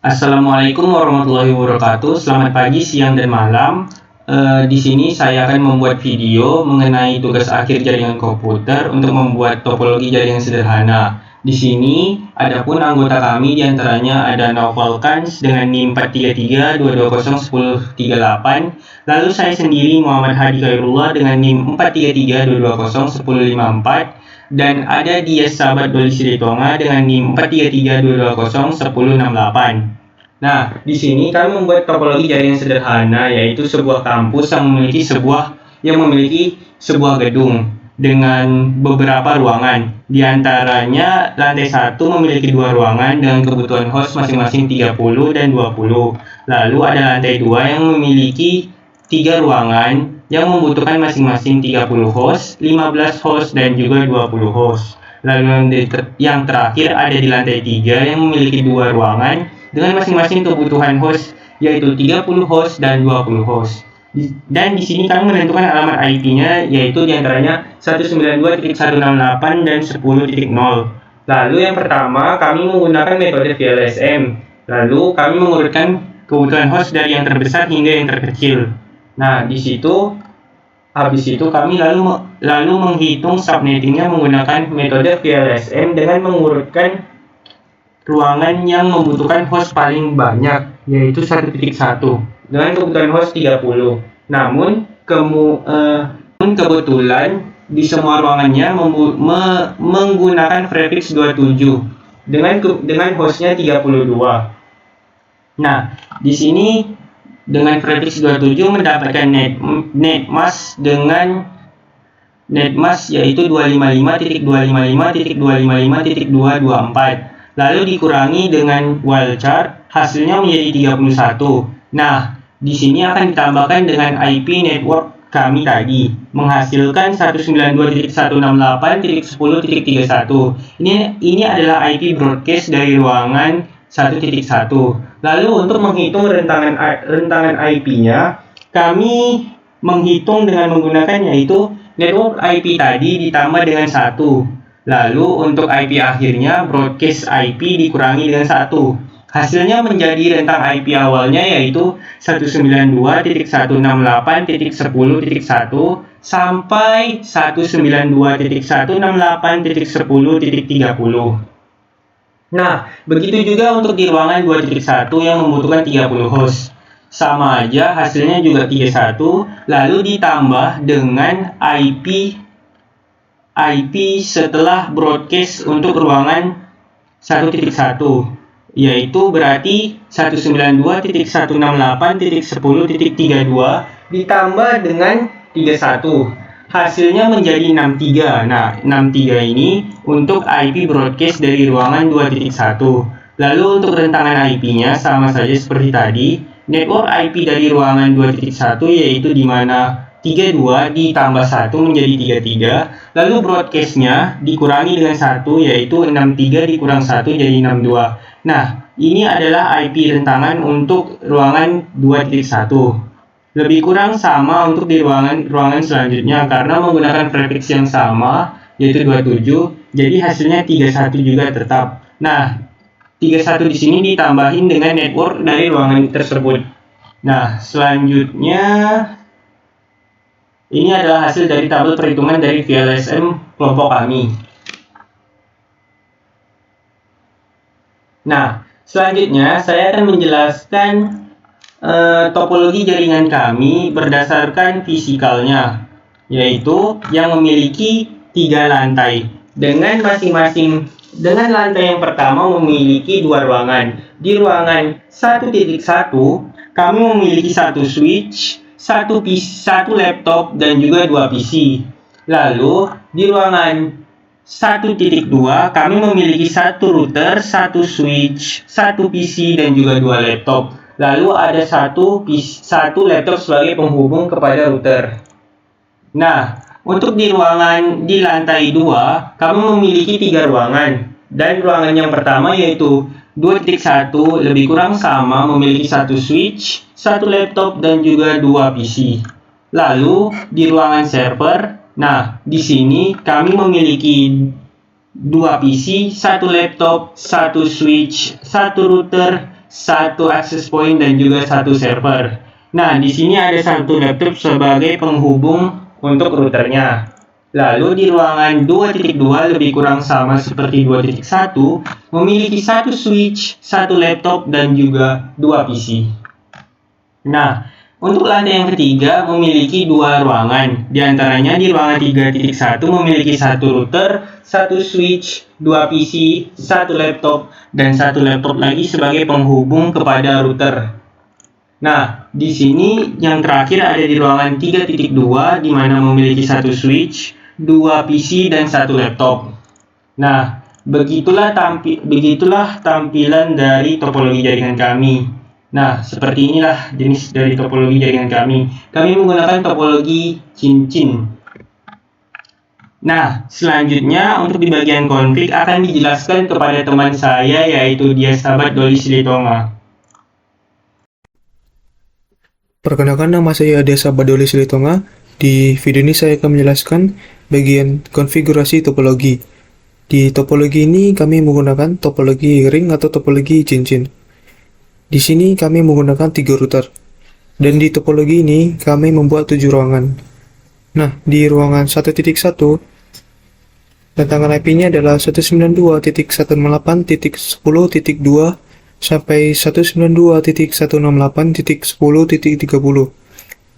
Assalamualaikum warahmatullahi wabarakatuh. Selamat pagi, siang, dan malam. Di sini saya akan membuat video mengenai tugas akhir jaringan komputer untuk membuat topologi jaringan sederhana. Di sini, adapun anggota kami diantaranya ada Novalkans dengan NIM 43322011038. Lalu saya sendiri Muhammad Hadi Khairullah dengan NIM 43322011054. Dan ada Dias Sahabat Doli Silitonga dengan NIM 43322011068. Nah, di sini kami membuat topologi jaringan sederhana, yaitu sebuah kampus yang memiliki sebuah gedung dengan beberapa ruangan. Di antaranya lantai 1 memiliki 2 ruangan dengan kebutuhan host masing-masing 30 dan 20. Lalu ada lantai 2 yang memiliki 3 ruangan yang membutuhkan masing-masing 30 host, 15 host, dan juga 20 host. Lalu yang terakhir ada di lantai 3 yang memiliki 2 ruangan dengan masing-masing kebutuhan host, yaitu 30 host dan 20 host. Dan di sini kami menentukan alamat IP-nya, yaitu diantaranya 192.168 dan 10.0. Lalu yang pertama, kami menggunakan metode VLSM. Lalu kami mengurutkan kebutuhan host dari yang terbesar hingga yang terkecil. Nah, habis itu kami lalu menghitung subnettingnya menggunakan metode VLSM dengan mengurutkan ruangan yang membutuhkan host paling banyak, yaitu 1.1 dengan kebutuhan host 30. Namun kebetulan di semua ruangannya menggunakan prefix 27 dengan hostnya 32. Nah, di sini dengan prefix 27 mendapatkan net mask yaitu 255.255.255.224. Lalu dikurangi dengan wildcard, hasilnya menjadi 31. Nah, di sini akan ditambahkan dengan IP network kami tadi, menghasilkan 192.168.10.31. Ini adalah IP broadcast dari ruangan 1.1. Lalu untuk menghitung rentangan IP-nya, kami menghitung dengan menggunakan yaitu network IP tadi ditambah dengan 1. Lalu untuk IP akhirnya broadcast IP dikurangi dengan 1. Hasilnya menjadi rentang IP awalnya yaitu 192.168.10.1 sampai 192.168.10.30. Nah, begitu juga untuk di ruangan 2.1 yang membutuhkan 30 host. Sama aja, hasilnya juga 31, lalu ditambah dengan IP setelah broadcast untuk ruangan 1.1, yaitu berarti 192.168.10.32 ditambah dengan 31. Hasilnya menjadi 63. Nah, 63 ini untuk IP broadcast dari ruangan 2.1. Lalu untuk rentangan IP-nya sama saja seperti tadi. Network IP dari ruangan 2.1 yaitu di mana 32 ditambah 1 menjadi 33. Lalu broadcast-nya dikurangi dengan 1 yaitu 63 dikurang 1 jadi 62. Nah, ini adalah IP rentangan untuk ruangan 2.1. Lebih kurang sama untuk di ruangan selanjutnya karena menggunakan prefix yang sama yaitu 27, jadi hasilnya 31 juga tetap. Nah, 31 di sini ditambahin dengan network dari ruangan tersebut. Nah, selanjutnya ini adalah hasil dari tabel perhitungan dari VLSM kelompok kami. Nah, selanjutnya saya akan menjelaskan topologi jaringan kami berdasarkan fisikalnya, yaitu yang memiliki 3 lantai. Dengan lantai yang pertama memiliki 2 ruangan. Di ruangan 1.1 kami memiliki 1 switch, 1 laptop, dan juga 2 PC. Lalu di ruangan 1.2 kami memiliki 1 router, 1 switch, 1 PC, dan juga 2 laptop. Lalu ada 1 laptop sebagai penghubung kepada router. Nah, untuk di lantai 2 kami memiliki 3 ruangan. Dan ruangan yang pertama yaitu 2.1 lebih kurang sama memiliki 1 switch, 1 laptop, dan juga 2 PC. Lalu di ruangan server, nah di sini kami memiliki 2 PC, 1 laptop, 1 switch, 1 router, satu access point dan juga satu server. Nah, di sini ada satu laptop sebagai penghubung untuk routernya. Lalu di ruangan 2.2 lebih kurang sama seperti 2.1, memiliki satu switch, satu laptop, dan juga dua PC. Nah, untuk lantai yang ketiga memiliki dua ruangan. Di antaranya di ruangan 3.1 memiliki satu router, satu switch, dua PC, satu laptop, dan satu laptop lagi sebagai penghubung kepada router. Nah, di sini yang terakhir ada di ruangan 3.2 di mana memiliki satu switch, dua PC, dan satu laptop. Nah, begitulah tampilan dari topologi jaringan kami. Nah, seperti inilah jenis dari topologi jaringan kami. Kami menggunakan topologi cincin. Nah, selanjutnya untuk di bagian konflik akan dijelaskan kepada teman saya, yaitu dia sahabat Doli Silitonga. Perkenalkan, nama saya Ade Sahabat Doli Silitonga. Di video ini saya akan menjelaskan bagian konfigurasi topologi. Di topologi ini kami menggunakan topologi ring atau topologi cincin. Di sini kami menggunakan 3 router. Dan di topologi ini kami membuat 7 ruangan. Nah, di ruangan 1.1 tantangan IP-nya adalah 192.168.10.2 sampai 192.168.10.30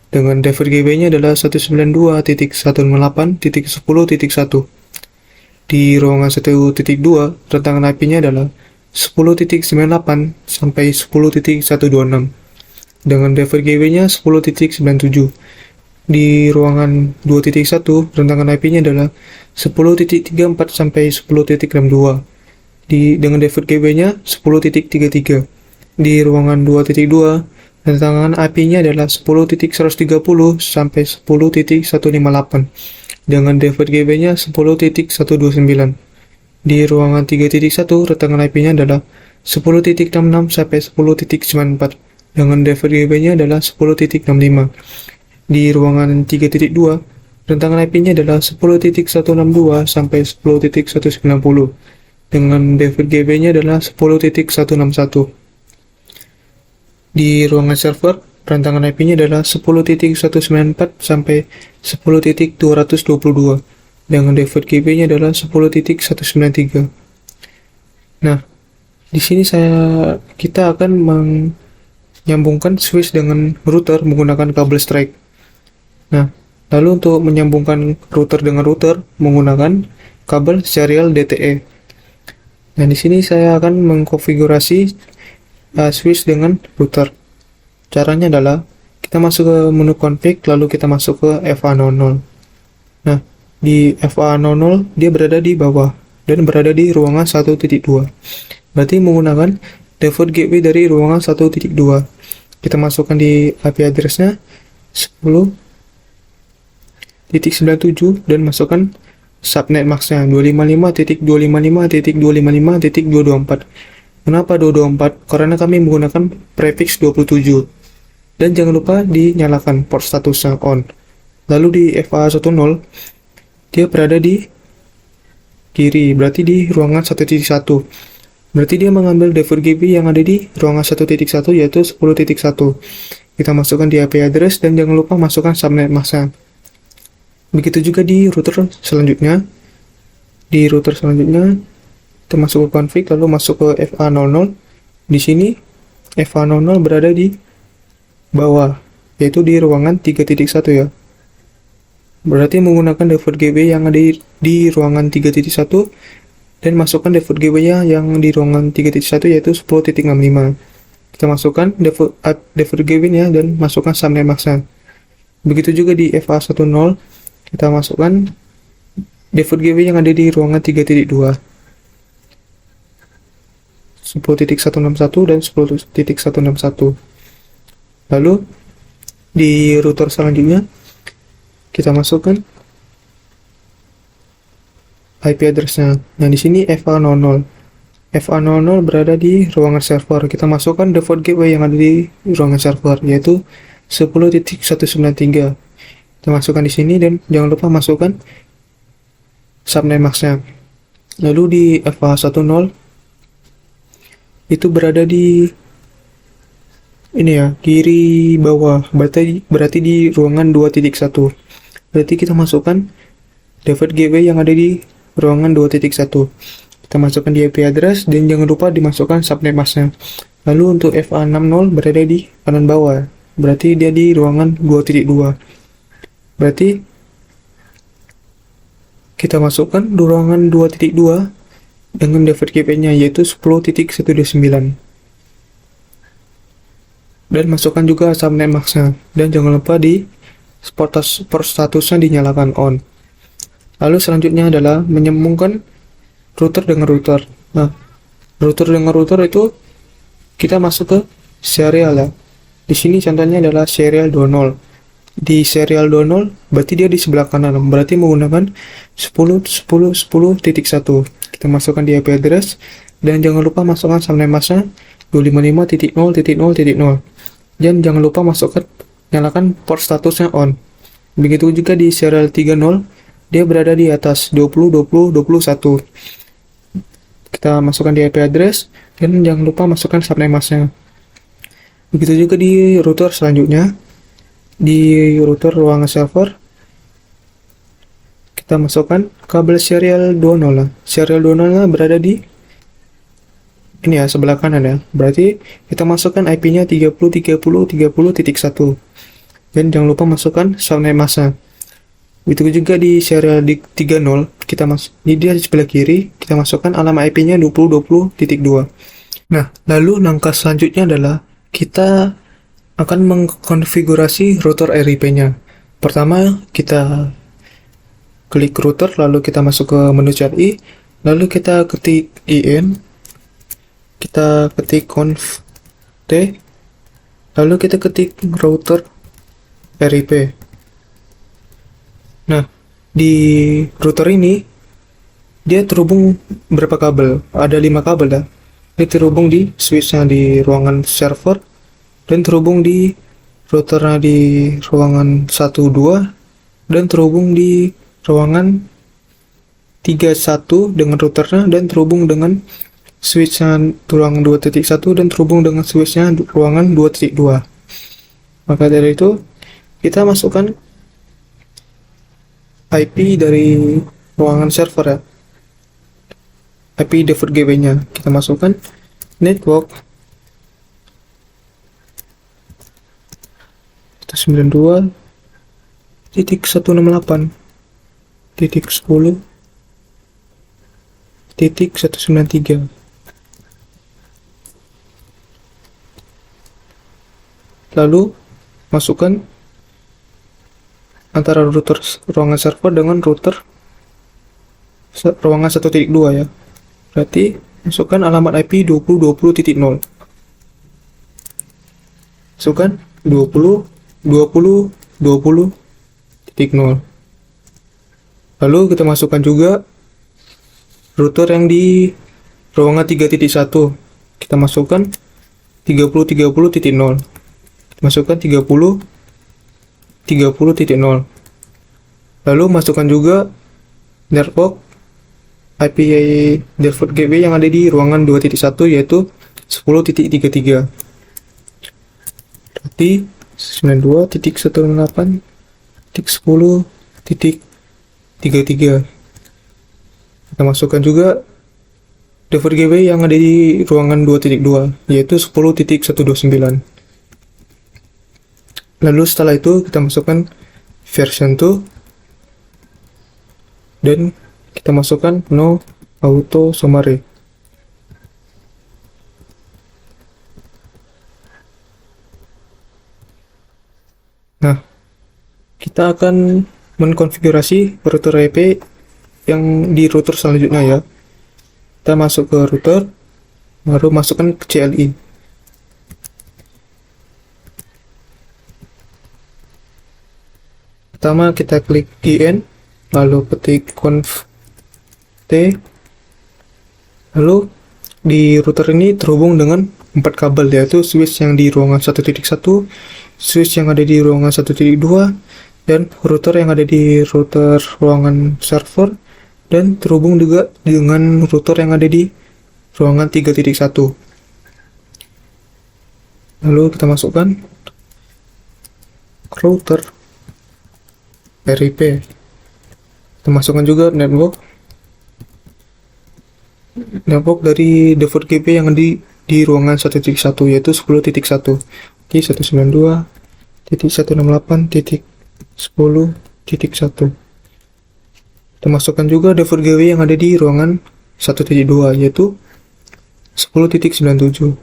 dengan driver GB-nya adalah 192.168.10.1. Di ruangan 1.2 rentangan IP-nya adalah 10.98 sampai 10.126 dengan driver GB-nya 10.97. Di ruangan 2.1 rentangan IP-nya adalah 10.34 sampai 10.62 dengan driver GB-nya 10.33. Di ruangan 2.2 rentangan IP-nya adalah 10.130 sampai 10.158 dengan driver GB-nya 10.129. Di ruangan 3.1 rentangan IP-nya adalah 10.66 sampai 10.94 dengan driver GB-nya adalah 10.65. Di ruangan 3.2 rentangan IP-nya adalah 10.162 sampai 10.190 dengan driver GB-nya adalah 10.161. Di ruangan server, rentangan IP-nya adalah 10.194 sampai 10.222 dengan driver GB-nya adalah 10.193. Nah, di sini kita akan menyambungkan switch dengan router menggunakan kabel strike. Nah, lalu untuk menyambungkan router dengan router menggunakan kabel serial DTE. Nah, di sini saya akan mengkonfigurasi switch dengan router. Caranya adalah kita masuk ke menu config, lalu kita masuk ke FA00. Nah, di FA00 dia berada di bawah dan berada di ruangan 1.2. Berarti menggunakan default gateway dari ruangan 1.2. Kita masukkan di IP address-nya 10.97 dan masukkan subnet max-nya 255.255.255.224. Kenapa 224? Karena kami menggunakan prefix 27. Dan jangan lupa dinyalakan port statusnya on. Lalu di FA10 dia berada di kiri, berarti di ruangan 1.1. Berarti dia mengambil default GB yang ada di ruangan 1.1 yaitu 10.1. Kita masukkan di IP address dan jangan lupa masukkan subnet mask-nya. Begitu juga di router selanjutnya. Di router selanjutnya kita masuk ke config lalu masuk ke FA00. Di sini FA00 berada di bawah yaitu di ruangan 3.1 ya. Berarti menggunakan default GB yang ada di ruangan 3.1 dan masukkan default GB-nya yang di ruangan 3.1 yaitu 10.65. Kita masukkan default GB-nya dan masukkan subnet max-nya. Begitu juga di FA10 kita masukkan default GB yang ada di ruangan 3.2 10.161 dan 10.161. Lalu di router selanjutnya kita masukkan IP address-nya. Nah, di sini FA00. FA00 berada di ruangan server. Kita masukkan default gateway yang ada di ruangan server yaitu 10.193. Kita masukkan di sini dan jangan lupa masukkan subnet max-nya. Lalu di FA10 itu berada di ini ya, kiri bawah, berarti di ruangan 2.1. Berarti kita masukkan David gateway yang ada di ruangan 2.1. Kita masukkan di IP address dan jangan lupa dimasukkan subnet masknya. Lalu untuk FA60 berada di kanan bawah, berarti dia di ruangan 2.2. Berarti kita masukkan di ruangan 2.2 dengan David gateway-nya yaitu 10.129. Dan masukkan juga subnet masknya dan jangan lupa di port statusnya dinyalakan on. Lalu selanjutnya adalah menyambungkan router dengan router. Nah, router dengan router itu kita masuk ke serial ya. Di sini contohnya adalah serial 20. Di serial 20 berarti dia di sebelah kanan, berarti menggunakan 10.10.10.1. Kita masukkan di IP address dan jangan lupa masukkan subnet masknya 255.0.0.0. Dan jangan lupa masukkan nyalakan port statusnya on. Begitu juga di serial 30, dia berada di atas 20.20.21. Kita masukkan di IP address dan jangan lupa masukkan subnet masknya. Begitu juga di router selanjutnya. Di router ruangan server kita masukkan kabel serial 20. Serial 20 berada di ini ya, sebelah kanan ya. Berarti kita masukkan IP-nya 30.30.30.1. Dan jangan lupa masukkan subnet masknya. Begitu juga di serial 30, kita di dia di sebelah kiri, kita masukkan alamat IP-nya 20.20.2. Nah, lalu langkah selanjutnya adalah kita akan mengkonfigurasi router RIP-nya. Pertama, kita klik router, lalu kita masuk ke menu CLI, lalu kita ketik IN, kita ketik conf t, lalu kita ketik router RIP. Nah, di router ini dia terhubung berapa kabel? Ada 5 kabel ya. Ini terhubung di switchnya di ruangan server dan terhubung di routernya di ruangan 1, 2 dan terhubung di ruangan 31 dengan routernya dan terhubung dengan switchnya ruangan 2.1 dan terhubung dengan switchnya ruangan 2.2. Maka dari itu kita masukkan IP dari ruangan server ya, IP default gateway-nya kita masukkan network 92.168.10.193. Lalu masukkan antara router ruangan server dengan router ruangan 1.2 ya. Berarti masukkan alamat IP 20.20.0. Masukkan 20.20.20.0. Lalu kita masukkan juga router yang di ruangan 3.1. Kita masukkan 30.30.0. Masukkan 30.30.0. Lalu masukkan juga network IP default gateway yang ada di ruangan 2.1 yaitu 10.33. Berarti 92.168.10.33. Kita masukkan juga default gateway yang ada di ruangan 2.2 yaitu 10.129. Lalu setelah itu kita masukkan version 2 dan kita masukkan no auto summary. Nah, kita akan mengkonfigurasi router IP yang di router selanjutnya ya. Kita masuk ke router, baru masukkan ke CLI. Pertama kita klik IN, lalu ketik conf t, lalu di router ini terhubung dengan 4 kabel yaitu switch yang di ruangan 1.1, switch yang ada di ruangan 1.2 dan router yang ada di router ruangan server dan terhubung juga dengan router yang ada di ruangan 3.1. Lalu kita masukkan router RIP. Kita masukkan juga network dari default gateway yang di ruangan 1.1 yaitu 10.1. Oke, 192.168.10.1. Kita masukkan juga default gateway yang ada di ruangan 1.2 yaitu 10.97.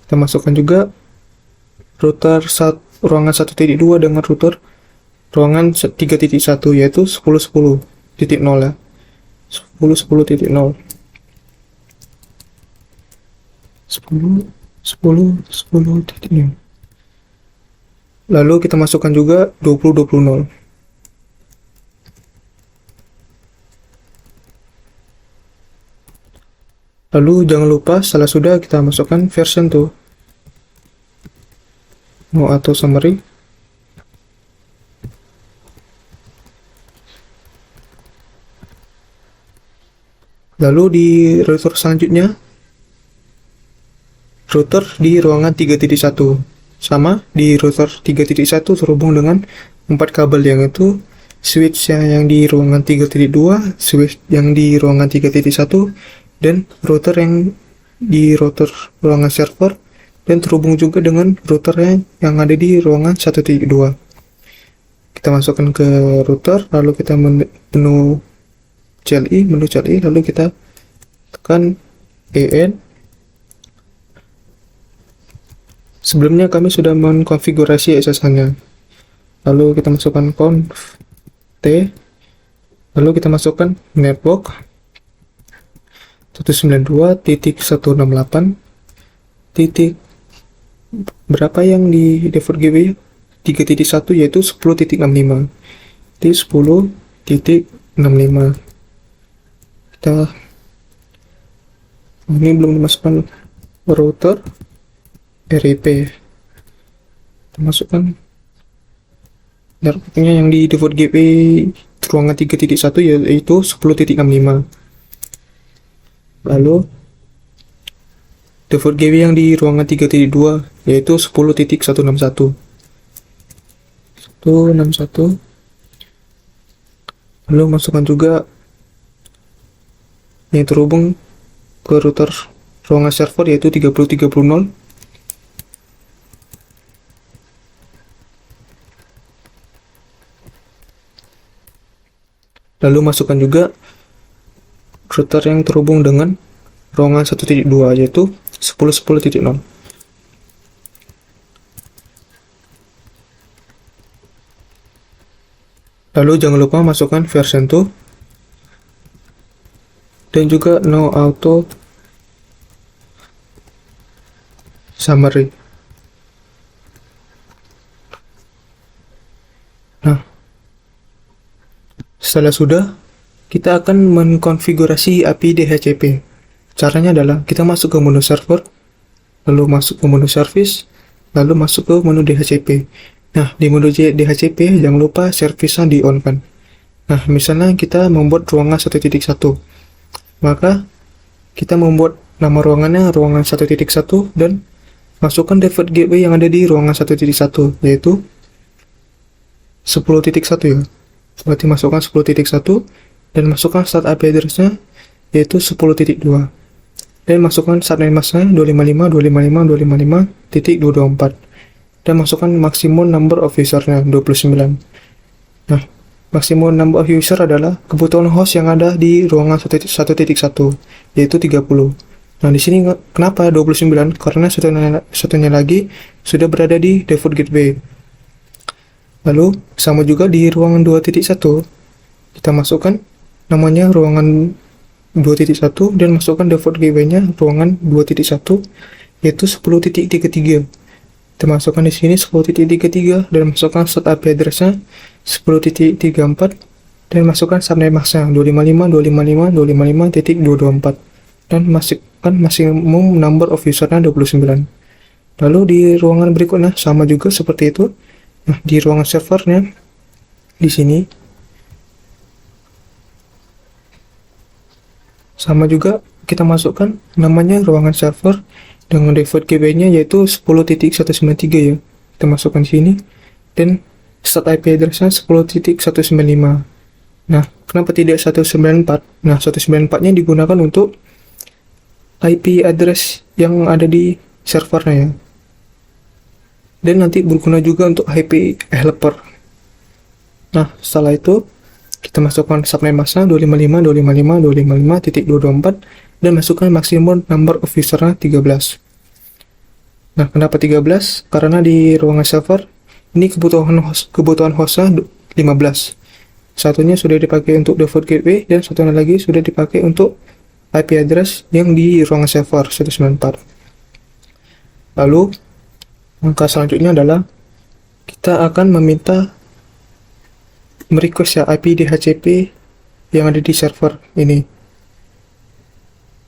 Kita masukkan juga router ruangan 1.2 dengan router ruangan 3.1 yaitu 10.10.0 ya. 10.10.0. 10.10.0. Lalu kita masukkan juga 20.20.0. Lalu jangan lupa setelah sudah kita masukkan version tuh atau summary. Lalu di router selanjutnya, router di ruangan 3.1 sama di router 3.1 terhubung dengan 4 kabel, yang itu switch yang di ruangan 3.2, switch yang di ruangan 3.1, dan router yang di router ruangan server, dan terhubung juga dengan router yang ada di ruangan 1.2. Kita masukkan ke router, lalu kita menu CLI, lalu kita tekan EN. Sebelumnya kami sudah mengkonfigurasi SSH-nya. Lalu kita masukkan conf T, lalu kita masukkan network 192.168. Berapa yang di default gateway 3.1 yaitu 10.65. Di 10.65. Ini belum dimasukkan router RIP. Kita masukkan networknya yang di default gateway ruangan 3.1 yaitu 10.65. Lalu default gateway yang di ruangan 3.2 yaitu 10.161. Lalu masukkan juga yang terhubung ke router ruangan server yaitu 30.30. Lalu masukkan juga router yang terhubung dengan ruangan 1.2 yaitu 10.10.0. Lalu jangan lupa masukkan version 2 dan juga no auto summary. Nah, setelah sudah, kita akan mengkonfigurasi API DHCP. Caranya adalah kita masuk ke menu server, lalu masuk ke menu service, lalu masuk ke menu DHCP. Nah, di menu DHCP jangan lupa service-nya di-on-kan. Nah, misalnya kita membuat ruangan 1.1, maka kita membuat nama ruangannya ruangan 1.1 dan masukkan default gateway yang ada di ruangan 1.1 yaitu 10.1 ya. Berarti masukkan 10.1 dan masukkan start IP address-nya yaitu 10.2 dan masukkan subnet mask-nya 255.255.254 dan masukkan maximum number of user-nya 29. Nah, maximum number of user adalah kebutuhan host yang ada di ruangan 1.1 yaitu 30. Nah, di sini kenapa 29? Karena satunya lagi sudah berada di default gateway. Lalu sama juga di ruangan 2.1 kita masukkan namanya ruangan 2.1 dan masukkan default gateway-nya ruangan 2.1 yaitu 10.33. Kita masukkan di sini 10.33 dan masukkan start IP address-nya 10.34 dan masukkan subnet mask-nya 255.255.254 dan masukkan maximum number of user-nya 29. Lalu di ruangan berikutnya sama juga seperti itu. Nah, di ruangan servernya di sini sama juga kita masukkan namanya ruangan server dengan default gateway-nya yaitu 10.193 ya. Kita masukkan sini dan start IP address-nya 10.195. Nah, kenapa tidak 194? Nah, 194-nya digunakan untuk IP address yang ada di servernya ya. Dan nanti berguna juga untuk IP helper. Nah, setelah itu kita masukkan subnet masknya 255.255.255.224 dan masukkan maximum number of user-nya 13. Nah, kenapa 13? Karena di ruangan server ini kebutuhan hostnya 15. Satunya sudah dipakai untuk default gateway dan satunya lagi sudah dipakai untuk IP address yang di ruangan server 194. Lalu langkah selanjutnya adalah kita akan meminta merequest ya IP DHCP yang ada di server ini.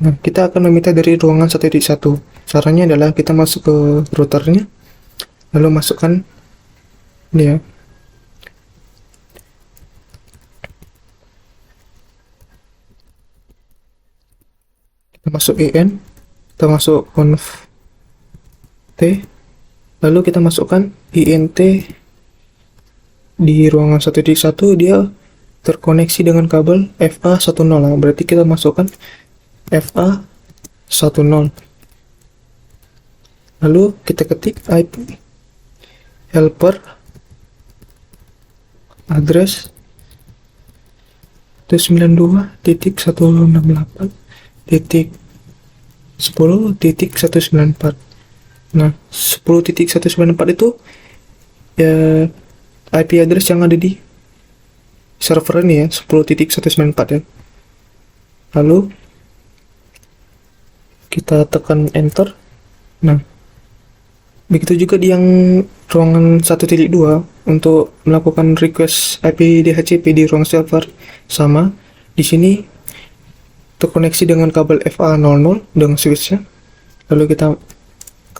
Nah, kita akan meminta dari ruangan 1.1. Caranya adalah kita masuk ke routernya, lalu masukkan ini ya. Kita masuk EN, kita masuk conf T, lalu kita masukkan INT di ruangan 1.1 dia terkoneksi dengan kabel FA10. Nah, berarti kita masukkan FA10. Lalu kita ketik IP helper address 192.168.10.194. Nah, 10.194 itu ya IP address yang ada di server ini ya, 10.194 ya. Lalu kita tekan enter. Nah, begitu juga di yang ruangan 1.2 untuk melakukan request IP DHCP di ruang server sama. Di sini terkoneksi dengan kabel FA00 dengan switchnya. Lalu kita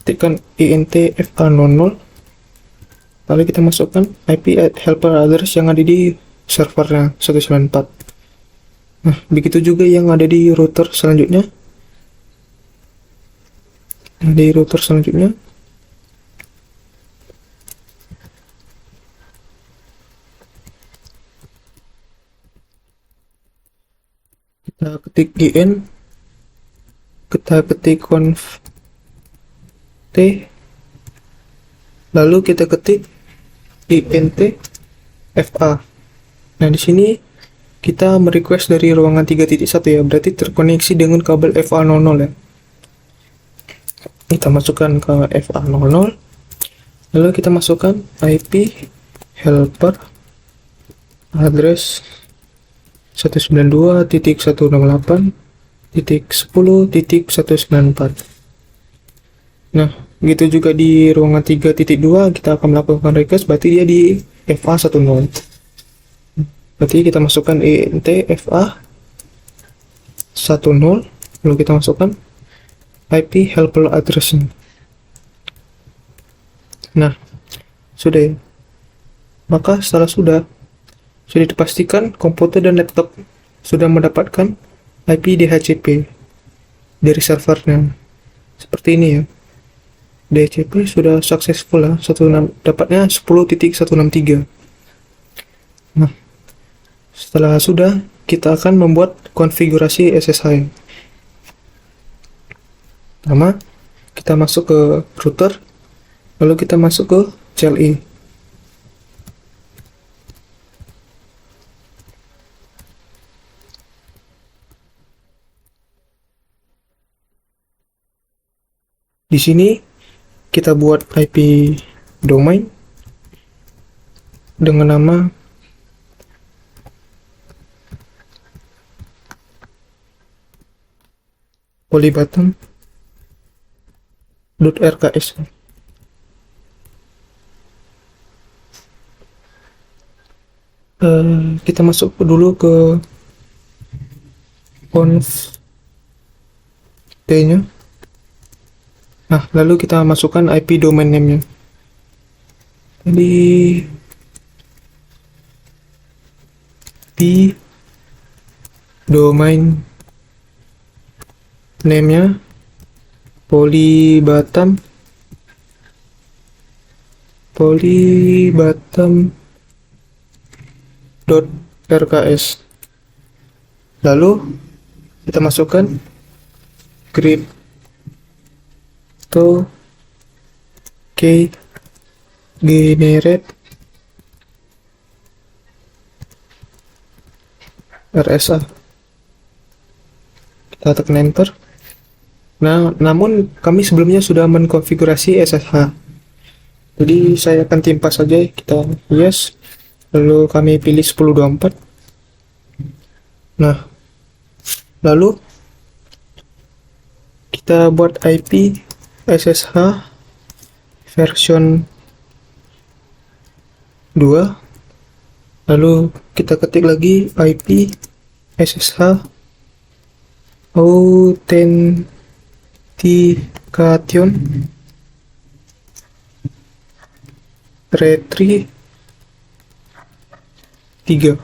ketikkan INT FA00. Lalu kita masukkan IP helper address yang ada di servernya 194. Nah, begitu juga yang ada di router selanjutnya. Di router selanjutnya kita ketik GN, kita ketik conf T, lalu kita ketik INT FA. Nah, di sini kita merequest dari ruangan 3.1 ya, berarti terkoneksi dengan kabel FA00 ya. Kita masukkan ke FA00, lalu kita masukkan IP helper address 192.168.10.194. Nah, begitu juga di ruangan 3.2 kita akan melakukan request, berarti dia di FA10. Berarti kita masukkan INT FA10, lalu kita masukkan IP helper address-nya. Nah, sudah ya. Maka setelah sudah dipastikan komputer dan laptop sudah mendapatkan IP DHCP dari servernya. Seperti ini ya. DHCP sudah successful lah, dapatnya 10.163. Nah, setelah sudah, kita akan membuat konfigurasi SSH. Pertama, kita masuk ke router, lalu kita masuk ke CLI. Di sini kita buat IP domain dengan nama polybutton.rks. Kita masuk dulu ke conf T-nya. Nah, lalu kita masukkan IP domain name-nya. Jadi di domain name-nya polybatam.rks. Lalu kita masukkan crypto key generate RSA. Kita tekan enter. Nah, namun kami sebelumnya sudah mengkonfigurasi SSH. Jadi saya akan timpa saja, kita yes. Lalu kami pilih 1024. Nah, lalu kita buat IP SSH version 2. Lalu kita ketik lagi IP SSH authentication retry 3.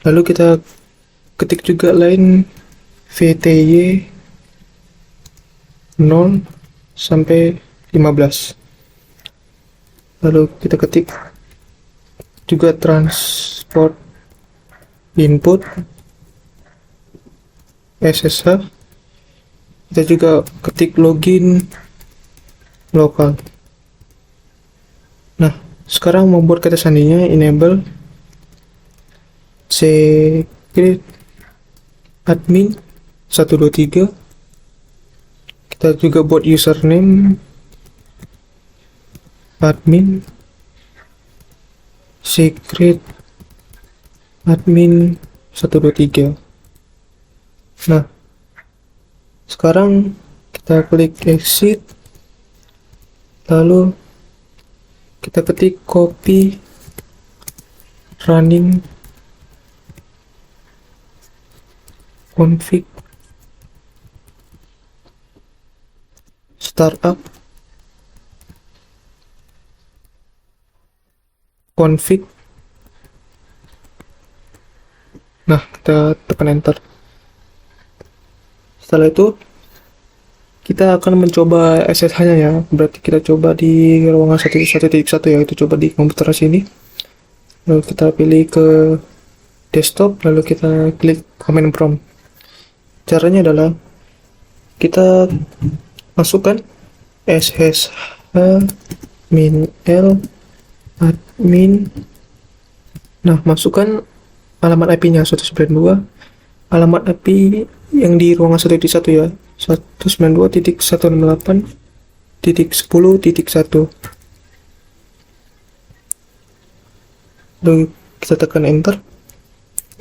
Lalu kita ketik juga line VTY 0 sampai 15. Lalu kita ketik juga transport input SSH. Kita juga ketik login lokal. Nah, sekarang membuat kata sandinya enable secret admin 123. Kita juga buat username admin secret admin 123. Nah, sekarang kita klik exit, lalu kita ketik copy running config startup config. Nah, kita tekan enter. Setelah itu kita akan mencoba SSH-nya ya. Berarti kita coba di ruangan 1.1.1 ya, itu coba di komputer sini. Lalu kita pilih ke desktop, lalu kita klik command prompt. Caranya adalah kita masukkan SSH min l admin. Nah, masukkan alamat IP-nya 192, alamat IP yang di ruangan 1.1 ya, 192.168.10.1. Lalu kita tekan enter,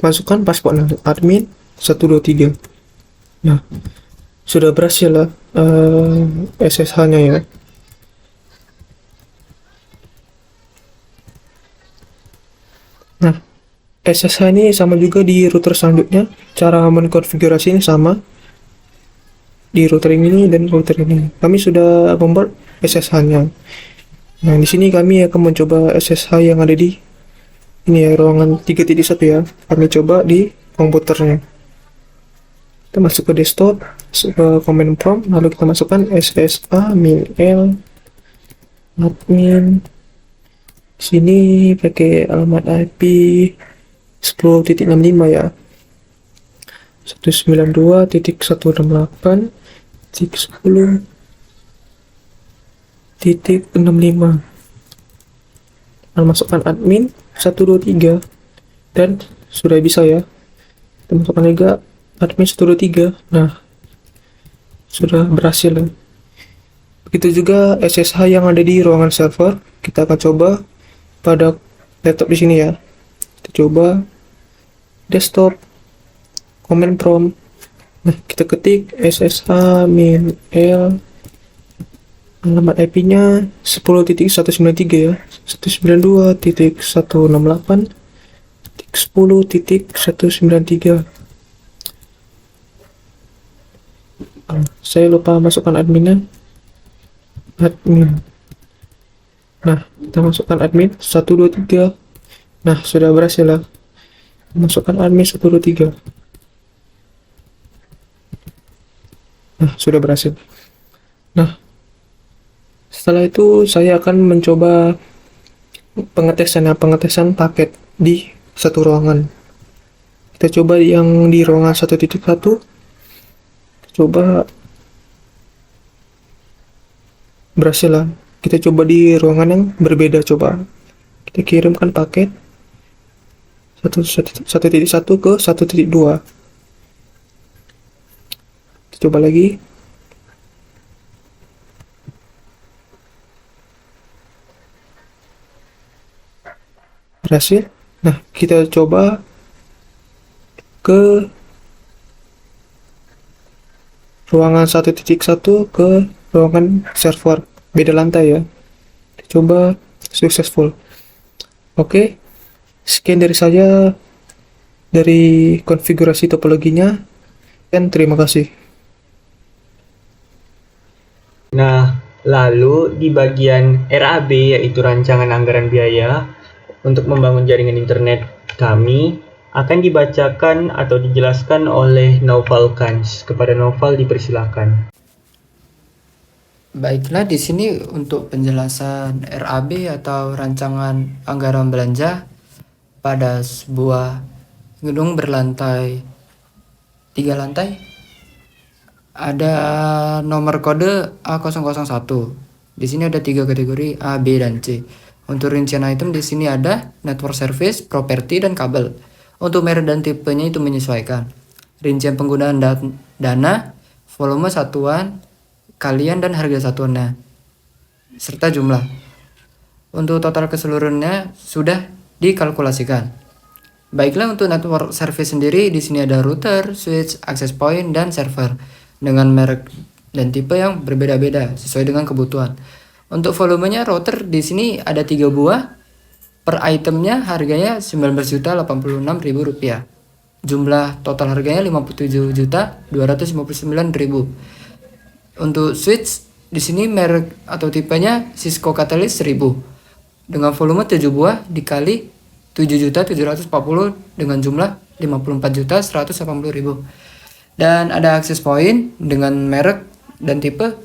masukkan password admin 123. Nah, sudah berhasil lah SSH-nya ya. Nah, SSH ini sama juga di router selanjutnya. Cara mengkonfigurasi ini sama di router ini dan router ini. Kami sudah membuat SSH-nya. Nah, di sini kami akan mencoba SSH yang ada di ini ya, ruangan 3.1 ya. Kami coba di komputernya. Kita masuk ke desktop, ke command prompt, lalu kita masukkan SSH min l admin. Sini pakai alamat IP 10.65 ya, 192.168.10.65. Lalu masukkan admin 123 dan sudah bisa ya. Kita masukkan juga admin 123. Nah, sudah berhasil ya. Begitu juga SSH yang ada di ruangan server. Kita akan coba pada laptop di sini ya. Kita coba desktop, command prompt. Nah, kita ketik SSH min l, alamat IP-nya 10.193 ya, 192.168.10.193. Saya lupa masukkan adminnya. Admin. Nah, kita masukkan admin 123. Nah, sudah berhasil lah. Masukkan admin 123. Nah, sudah berhasil. Nah, setelah itu saya akan mencoba pengetesan paket di satu ruangan. Kita coba yang di ruangan 1.1, coba berhasil lah. Kita coba di ruangan yang berbeda, coba kita kirimkan paket 1.1 ke 1.2. Kita coba lagi. Berhasil. Nah, kita coba ke ruangan 1.1 ke ruangan server, beda lantai ya. Kita coba successful. Oke, sekian dari saya dari konfigurasi topologinya, dan terima kasih. Nah, lalu di bagian RAB, yaitu rancangan anggaran biaya untuk membangun jaringan internet kami, akan dibacakan atau dijelaskan oleh Naufal Kans. Kepada Naufal dipersilakan. Baiklah, di sini untuk penjelasan RAB atau rancangan anggaran belanja pada sebuah gedung berlantai 3 lantai. Ada nomor kode A001. Di sini ada 3 kategori A, B, dan C. Untuk rincian item di sini ada network service, properti, dan kabel. Untuk merek dan tipenya itu menyesuaikan. Rincian penggunaan dana, volume satuan, kalian, dan harga satuannya, serta jumlah. Untuk total keseluruhannya sudah dikalkulasikan. Baiklah, untuk network service sendiri di sini ada router, switch, access point, dan server dengan merek dan tipe yang berbeda-beda sesuai dengan kebutuhan. Untuk volumenya router di sini ada 3 buah. Per itemnya harganya Rp19.086.000. Jumlah total harganya Rp57.259.000. Untuk switch di sini merek atau tipenya Cisco Catalyst 1000 dengan volume 7 buah dikali 7.740 dengan jumlah 54.180.000. Dan ada access point dengan merek dan tipe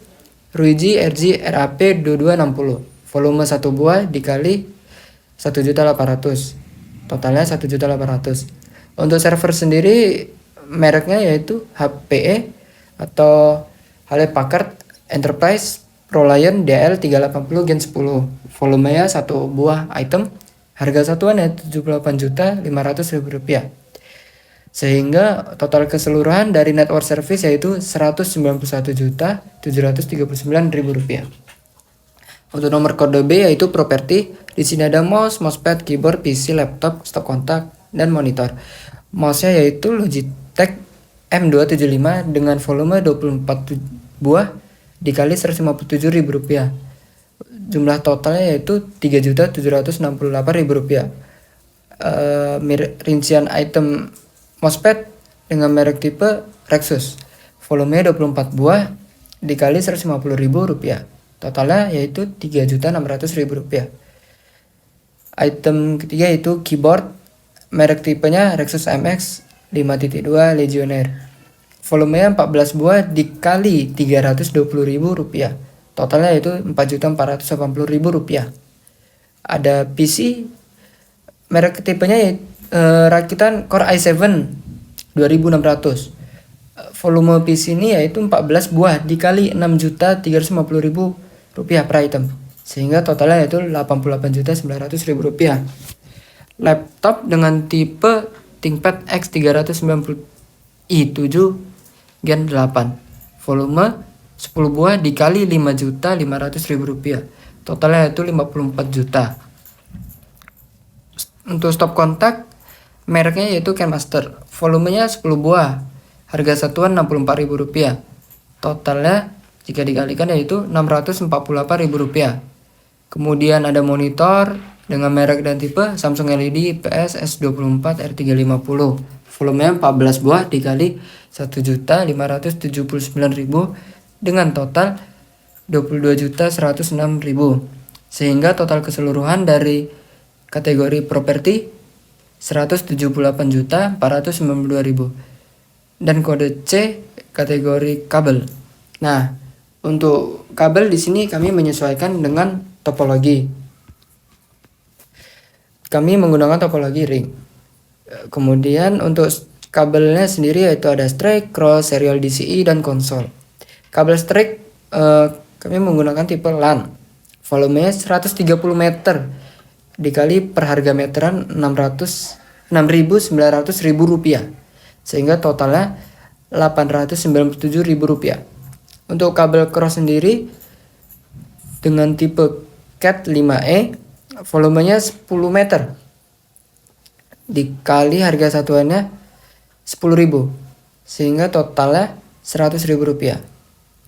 Ruiji RG RAP 2260. Volume 1 buah dikali 1.800. Totalnya 1.800. Untuk server sendiri mereknya yaitu HPE atau Hewlett Packard Enterprise ProLiant DL380 Gen 10. Volumenya 1 buah item. Harga satuan yaitu Rp78.500.000. Sehingga total keseluruhan dari network service yaitu Rp191.739.000. Untuk nomor kode B yaitu properti, di sini ada mouse, mousepad, keyboard, PC, laptop, stop kontak, dan monitor. Mouse-nya yaitu Logitech M275 dengan volume 24 buah dikali Rp157.000. Jumlah totalnya yaitu Rp3.768.000. Rincian item mousepad dengan merek tipe Rexus. Volumenya 24 buah dikali Rp150.000. Totalnya yaitu Rp3.600.000. Item ketiga yaitu keyboard. Merek tipenya Rexus MX 5.2 Legionnaire. Volumenya 14 buah dikali Rp320.000. Totalnya yaitu Rp4.480.000. Ada PC. Merek tipenya rakitan Core i7 2600. Volume PC ini yaitu 14 buah dikali Rp6.350.000 per item. Sehingga totalnya yaitu Rp88.900.000. Laptop dengan tipe ThinkPad X390i7 Gen 8. Volume 10 buah dikali Rp5.500.000. Totalnya yaitu Rp54 juta. Untuk stop kontak mereknya yaitu Kenmaster. Volumenya 10 buah. Harga satuan Rp64.000. Totalnya jika dikalikan yaitu Rp648.000. Kemudian ada monitor dengan merek dan tipe Samsung LED IPS S24 R350. Volumenya 14 buah dikali Rp1.579.000 dengan total Rp22.106.000. Sehingga total keseluruhan dari kategori properti Rp178.492.000. Dan kode C kategori kabel Nah, untuk kabel di sini kami menyesuaikan dengan topologi. Kami menggunakan topologi ring. Kemudian untuk kabelnya sendiri yaitu ada straight, cross, serial DCI, dan konsol. Kabel straight kami menggunakan tipe LAN. Volumenya 130 meter dikali per harga meteran 6.900.000 rupiah, sehingga totalnya 897.000 rupiah. Untuk kabel cross sendiri dengan tipe CAT 5E, volumenya 10 meter dikali harga satuannya 10.000, sehingga totalnya 100.000 rupiah.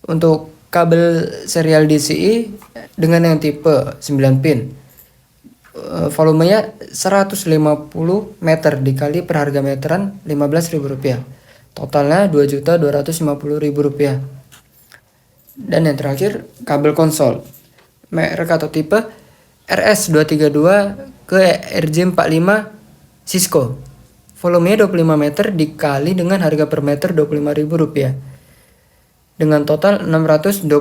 Untuk kabel serial DCI dengan yang tipe 9 pin, volumenya 150 meter dikali per harga meteran 15.000 rupiah, totalnya 2.250.000 rupiah. Dan yang terakhir kabel konsol merek atau tipe RS232 ke RJ45 Cisco, volumenya 25 meter dikali dengan harga per meter 25.000 rupiah, dengan total 625.000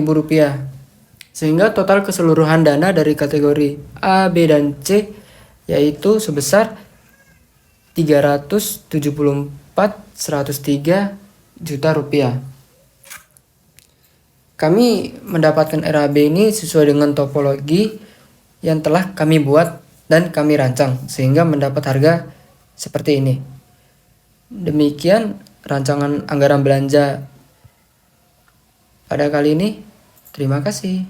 rupiah, sehingga total keseluruhan dana dari kategori A, B, dan C yaitu sebesar 374.103 juta rupiah. Kami mendapatkan RAB ini sesuai dengan topologi yang telah kami buat dan kami rancang, sehingga mendapat harga seperti ini. Demikian rancangan anggaran belanja pada kali ini. Terima kasih.